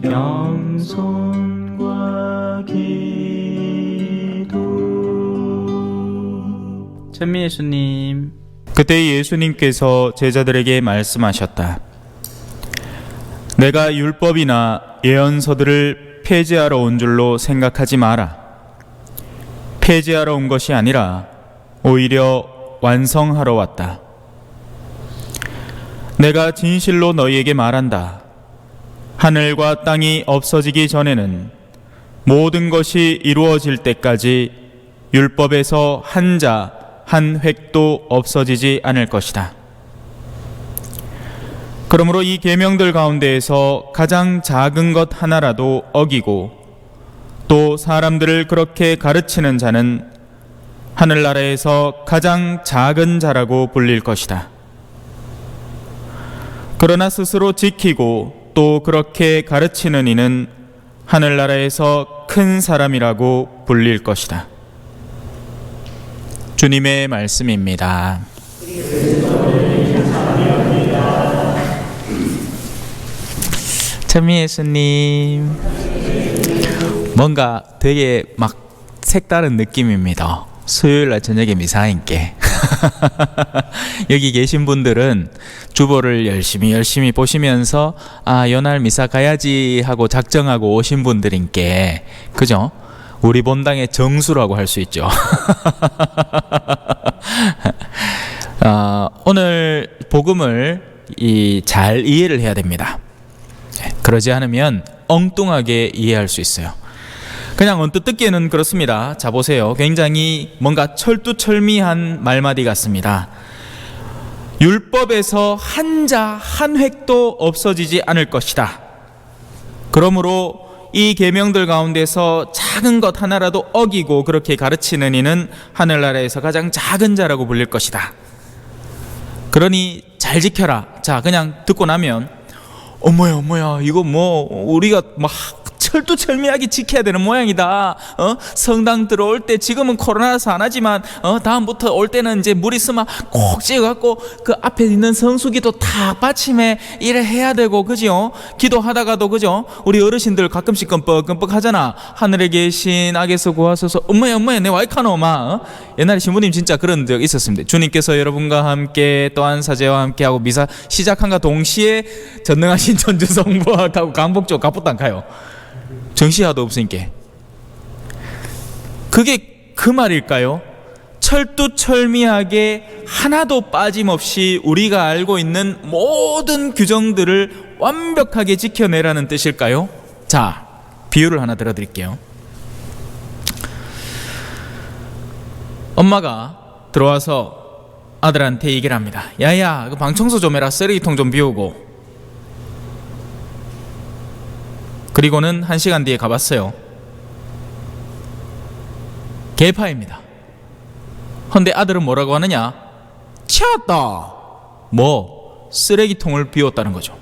겸손과 기도. 찬미 예수님. 그때 예수님께서 제자들에게 말씀하셨다. 내가 율법이나 예언서들을 폐지하러 온 줄로 생각하지 마라. 폐지하러 온 것이 아니라 오히려 완성하러 왔다. 내가 진실로 너희에게 말한다. 하늘과 땅이 없어지기 전에는 모든 것이 이루어질 때까지 율법에서 한 자, 한 획도 없어지지 않을 것이다. 그러므로 이 계명들 가운데에서 가장 작은 것 하나라도 어기고 또 사람들을 그렇게 가르치는 자는 하늘나라에서 가장 작은 자라고 불릴 것이다. 그러나 스스로 지키고 또 그렇게 가르치는 이는 하늘나라에서 큰 사람이라고 불릴 것이다. 주님의 말씀입니다. 찬미 예수님. 뭔가 되게 막 색다른 느낌입니다. 수요일날 저녁에 미사님께 여기 계신 분들은 주보를 열심히 보시면서 연날 미사 가야지 하고 작정하고 오신 분들인께, 그죠? 우리 본당의 정수라고 할 수 있죠. 오늘 복음을 잘 이해를 해야 됩니다. 그러지 않으면 엉뚱하게 이해할 수 있어요. 그냥 언뜻 듣기에는 그렇습니다. 자, 보세요. 굉장히 뭔가 철두철미한 말마디 같습니다. 율법에서 한 자, 한 획도 없어지지 않을 것이다. 그러므로 이 계명들 가운데서 작은 것 하나라도 어기고 그렇게 가르치는 이는 하늘나라에서 가장 작은 자라고 불릴 것이다. 그러니 잘 지켜라. 자, 그냥 듣고 나면 어머야 이거 뭐 우리가 막 철두철미하게 지켜야 되는 모양이다. 성당 들어올 때 지금은 코로나라서 안 하지만 다음부터 올 때는 이제 물 있으면 꼭 찍어갖고 그 앞에 있는 성수기도 다 받침에 이래 해야 되고, 그죠? 기도하다가도, 그죠? 우리 어르신들 가끔씩 끔뻑끔뻑 하잖아. 하늘에 계신 아기서 구하소서. 엄마야 내 와이카노 마. 옛날에 신부님 진짜 그런 적 있었습니다. 주님께서 여러분과 함께 또한 사제와 함께하고 미사 시작한과 동시에 전능하신 천주성부와 강복조 갑부당 가요. 정시야도 없으니까. 그게 그 말일까요? 철두철미하게 하나도 빠짐없이 우리가 알고 있는 모든 규정들을 완벽하게 지켜내라는 뜻일까요? 자, 비유를 하나 들어드릴게요. 엄마가 들어와서 아들한테 얘기를 합니다. 야야, 방 청소 좀 해라. 쓰레기통 좀 비우고. 그리고는 1시간 뒤에 가봤어요. 개파입니다. 헌데 아들은 뭐라고 하느냐? 치웠다. 뭐? 쓰레기통을 비웠다는 거죠.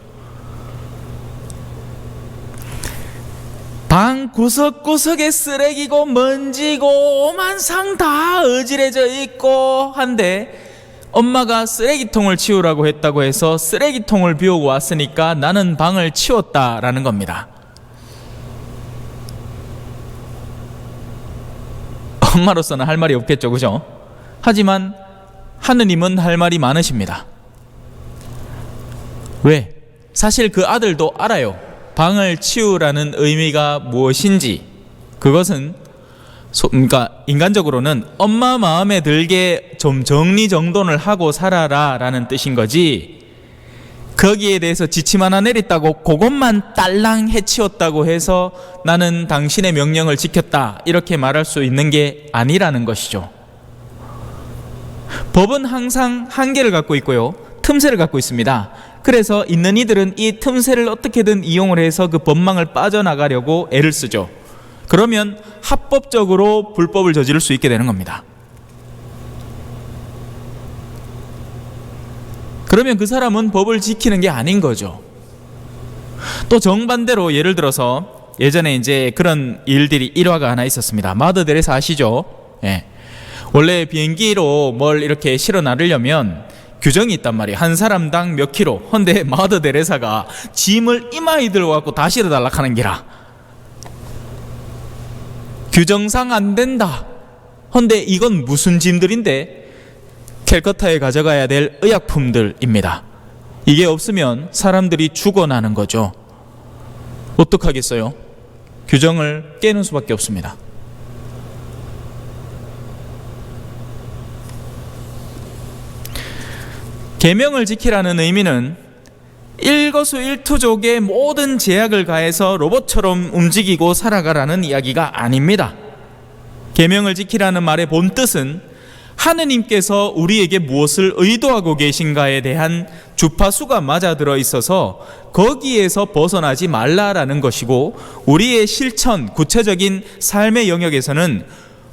방 구석구석에 쓰레기고 먼지고 오만상 다 어지러져 있고 한데 엄마가 쓰레기통을 치우라고 했다고 해서 쓰레기통을 비우고 왔으니까 나는 방을 치웠다라는 겁니다. 엄마로서는 할 말이 없겠죠, 그죠? 하지만 하느님은 할 말이 많으십니다. 왜? 사실 그 아들도 알아요. 방을 치우라는 의미가 무엇인지. 그것은 그러니까 인간적으로는 엄마 마음에 들게 좀 정리정돈을 하고 살아라 라는 뜻인 거지, 거기에 대해서 지침 하나 내렸다고 그것만 딸랑 해치웠다고 해서 나는 당신의 명령을 지켰다 이렇게 말할 수 있는 게 아니라는 것이죠. 법은 항상 한계를 갖고 있고요, 틈새를 갖고 있습니다. 그래서 있는 이들은 이 틈새를 어떻게든 이용을 해서 그 법망을 빠져나가려고 애를 쓰죠. 그러면 합법적으로 불법을 저지를 수 있게 되는 겁니다. 그러면 그 사람은 법을 지키는 게 아닌 거죠. 또 정반대로 예를 들어서 예전에 이제 그런 일들이 일화가 하나 있었습니다. 마더데레사 아시죠? 예. 원래 비행기로 뭘 이렇게 실어 나르려면 규정이 있단 말이에요. 한 사람당 몇 킬로. 헌데 마더 데레사가 짐을 이마에 들어갖고 다시 달라고 하는 기라. 규정상 안 된다. 헌데 이건 무슨 짐들인데? 캘커타에 가져가야 될 의약품들입니다. 이게 없으면 사람들이 죽어나는 거죠. 어떡하겠어요? 규정을 깨는 수밖에 없습니다. 계명을 지키라는 의미는 일거수일투족의 모든 제약을 가해서 로봇처럼 움직이고 살아가라는 이야기가 아닙니다. 계명을 지키라는 말의 본뜻은 하느님께서 우리에게 무엇을 의도하고 계신가에 대한 주파수가 맞아들어 있어서 거기에서 벗어나지 말라라는 것이고, 우리의 실천, 구체적인 삶의 영역에서는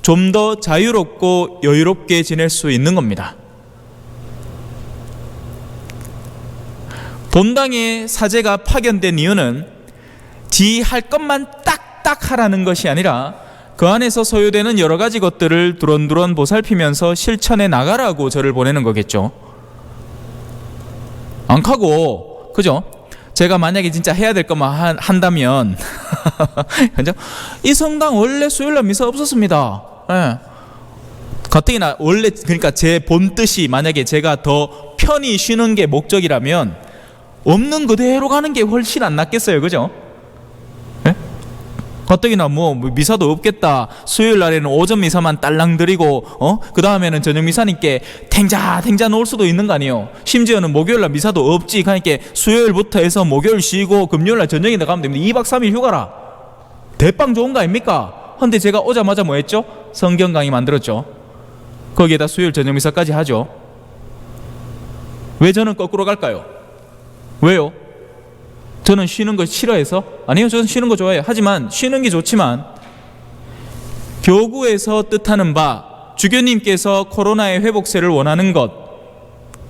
좀 더 자유롭고 여유롭게 지낼 수 있는 겁니다. 본당에 사제가 파견된 이유는 지 할 것만 딱딱 하라는 것이 아니라 그 안에서 소요되는 여러 가지 것들을 두런두런 보살피면서 실천해 나가라고 저를 보내는 거겠죠. 안 하고, 그죠? 제가 만약에 진짜 해야 될 것만 한다면 그죠? 이 성당 원래 수요일날 미사 없었습니다. 예. 가뜩이나 원래, 그러니까 제 본뜻이 만약에 제가 더 편히 쉬는 게 목적이라면 없는 그대로 가는 게 훨씬 안 낫겠어요, 그죠? 예? 가뜩이나 뭐 미사도 없겠다, 수요일 날에는 오전 미사만 딸랑 드리고 그 다음에는 저녁 미사니까 탱자 놓을 수도 있는 거 아니에요. 심지어는 목요일 날 미사도 없지. 그러니까 수요일부터 해서 목요일 쉬고 금요일 날 저녁에 나가면 됩니다. 2박 3일 휴가라. 대빵 좋은 거 아닙니까? 근데 제가 오자마자 뭐 했죠? 성경 강의 만들었죠. 거기에다 수요일 저녁 미사까지 하죠. 왜 저는 거꾸로 갈까요? 왜요? 저는 쉬는 거 싫어해서? 아니요, 저는 쉬는 거 좋아해요. 하지만 쉬는 게 좋지만 교구에서 뜻하는 바, 주교님께서 코로나의 회복세를 원하는 것,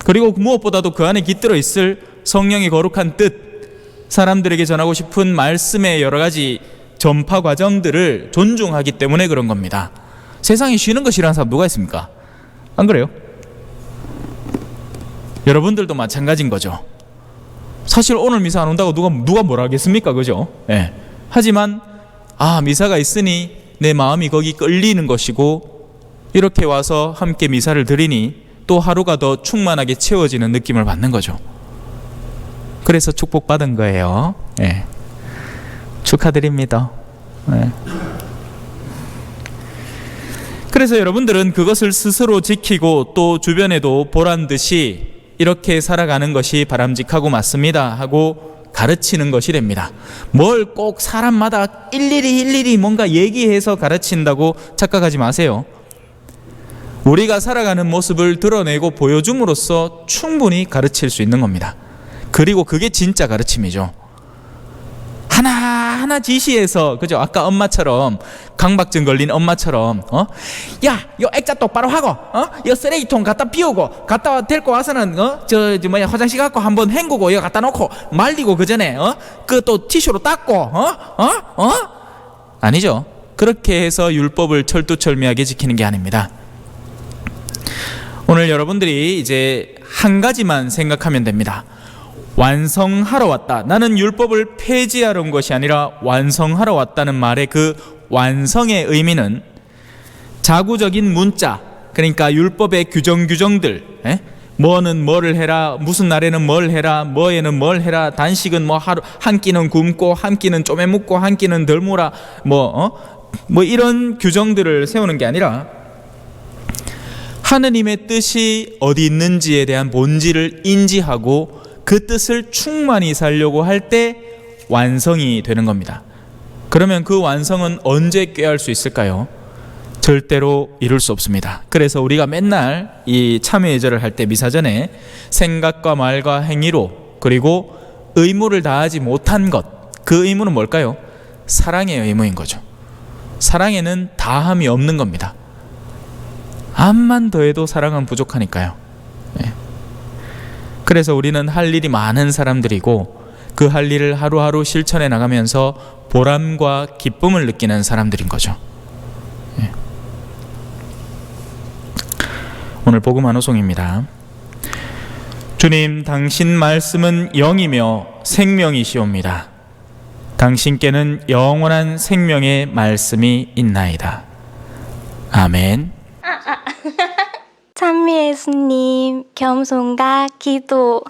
그리고 무엇보다도 그 안에 깃들어 있을 성령의 거룩한 뜻, 사람들에게 전하고 싶은 말씀의 여러 가지 전파 과정들을 존중하기 때문에 그런 겁니다. 세상에 쉬는 거 싫어하는 사람 누가 있습니까? 안 그래요? 여러분들도 마찬가지인 거죠. 사실 오늘 미사 안 온다고 누가 뭐라 하겠습니까? 그죠? 예. 하지만 미사가 있으니 내 마음이 거기 끌리는 것이고, 이렇게 와서 함께 미사를 드리니 또 하루가 더 충만하게 채워지는 느낌을 받는 거죠. 그래서 축복받은 거예요. 예. 축하드립니다. 예. 그래서 여러분들은 그것을 스스로 지키고 또 주변에도 보란 듯이 이렇게 살아가는 것이 바람직하고 맞습니다 하고 가르치는 것이 됩니다. 뭘 꼭 사람마다 일일이 뭔가 얘기해서 가르친다고 착각하지 마세요. 우리가 살아가는 모습을 드러내고 보여줌으로써 충분히 가르칠 수 있는 겁니다. 그리고 그게 진짜 가르침이죠. 하나하나 지시해서, 그죠? 아까 엄마처럼, 강박증 걸린 엄마처럼, 야, 요 액자 똑바로 하고, 요 쓰레기통 갖다 비우고, 갖다 데리고 와서는, 화장실 갖고 한번 헹구고, 이거 갖다 놓고, 말리고, 그 전에, 그 또 티슈로 닦고, 아니죠. 그렇게 해서 율법을 철두철미하게 지키는 게 아닙니다. 오늘 여러분들이 이제 한 가지만 생각하면 됩니다. 완성하러 왔다. 나는 율법을 폐지하러 온 것이 아니라 완성하러 왔다는 말의 그 완성의 의미는 자구적인 문자, 그러니까 율법의 규정들, 뭐는 뭐를 해라, 무슨 날에는 뭘 해라, 뭐에는 뭘 해라, 단식은 뭐 하루 한 끼는 굶고 한 끼는 쪼매 묵고 한 끼는 덜 모라, 뭐 이런 규정들을 세우는 게 아니라 하느님의 뜻이 어디 있는지에 대한 본질을 인지하고 그 뜻을 충만히 살려고 할 때 완성이 되는 겁니다. 그러면 그 완성은 언제 꾀할 수 있을까요? 절대로 이룰 수 없습니다. 그래서 우리가 맨날 이 참회예절을 할 때 미사전에 생각과 말과 행위로, 그리고 의무를 다하지 못한 것, 그 의무는 뭘까요? 사랑의 의무인 거죠. 사랑에는 다함이 없는 겁니다. 암만 더해도 사랑은 부족하니까요. 그래서 우리는 할 일이 많은 사람들이고 그 할 일을 하루하루 실천해 나가면서 보람과 기쁨을 느끼는 사람들인 거죠. 오늘 복음 한 호송입니다. 주님, 당신 말씀은 영이며 생명이시옵니다. 당신께는 영원한 생명의 말씀이 있나이다. 아멘. 찬미 예수님, 겸손과 기도.